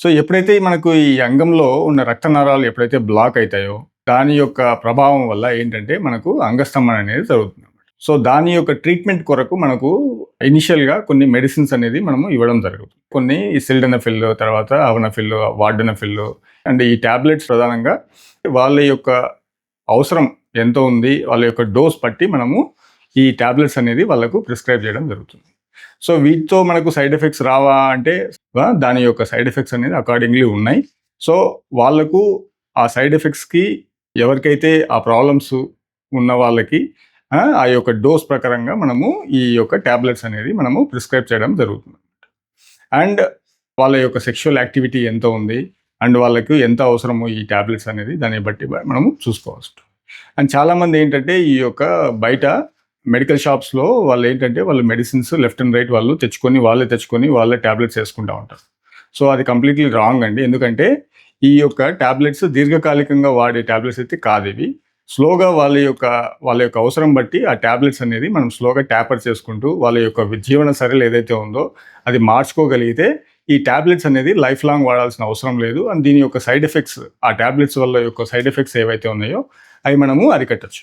So, ఎప్పుడైతే మనకు ఈ అంగంలో ఉన్న రక్త నరాలు ఎప్పుడైతే బ్లాక్ అయితాయో, దాని యొక్క ప్రభావం వల్ల ఏంటంటే మనకు అంగస్తంభన అనేది జరుగుతుందన్నమాట. సో, దాని యొక్క ట్రీట్మెంట్ కొరకు మనకు ఇనిషియల్‌గా కొన్ని మెడిసిన్స్ అనేది మనము ఇవ్వడం జరుగుతుంది. కొన్ని ఈ సిల్డెనఫిల్, తర్వాత అవనఫిల్, వార్డెనఫిల్ అండ్ ఈ టాబ్లెట్స్ ప్రధానంగా వాళ్ళ యొక్క అవసరం ఎంత ఉంది, వాళ్ళ యొక్క డోస్ బట్టి మనము ఈ టాబ్లెట్స్ అనేది వాళ్ళకు ప్రిస్క్రైబ్ చేయడం జరుగుతుంది. సో, వీటితో మనకు సైడ్ ఎఫెక్ట్స్ రావా అంటే దాని యొక్క సైడ్ ఎఫెక్ట్స్ అనేది అకార్డింగ్‌లీ ఉన్నాయి. సో, వాళ్ళకు ఆ సైడ్ ఎఫెక్ట్స్‌కి ఎవరికైతే ఆ ప్రాబ్లమ్స్ ఉన్న వాళ్ళకి ఆ యొక్క డోస్ ప్రకారంగా మనము ఈ యొక్క టాబ్లెట్స్ అనేది మనము ప్రిస్క్రైబ్ చేయడం జరుగుతుంది. అండ్ వాళ్ళ యొక్క సెక్షువల్ యాక్టివిటీ ఎంత ఉంది, అండ్ వాళ్ళకు ఎంత అవసరమో ఈ టాబ్లెట్స్ అనేది దాన్ని బట్టి మనము చూసుకోవచ్చు. అండ్ చాలామంది ఏంటంటే ఈ యొక్క బయట మెడికల్ షాప్స్‌లో వాళ్ళు ఏంటంటే వాళ్ళు మెడిసిన్స్ లెఫ్ట్ అండ్ రైట్ వాళ్ళు తెచ్చుకొని వాళ్ళే టాబ్లెట్స్ వేసుకుంటా ఉంటారు. సో, అది కంప్లీట్‌లీ రాంగ్ అండి. ఎందుకంటే ఈ యొక్క టాబ్లెట్స్ దీర్ఘకాలికంగా వాడే టాబ్లెట్స్ అయితే కాదివి. స్లోగా వాళ్ళ యొక్క అవసరం బట్టి ఆ టాబ్లెట్స్ అనేది మనం స్లోగా ట్యాపర్ చేసుకుంటూ వాళ్ళ యొక్క జీవన శైలి ఏదైతే ఉందో అది మార్చుకోగలిగితే ఈ టాబ్లెట్స్ అనేది లైఫ్ లాంగ్ వాడాల్సిన అవసరం లేదు. అండ్ దీని యొక్క సైడ్ ఎఫెక్ట్స్, ఆ టాబ్లెట్స్ వల్ల యొక్క సైడ్ ఎఫెక్ట్స్ ఏవైతే ఉన్నాయో అవి మనము అరికట్టొచ్చు.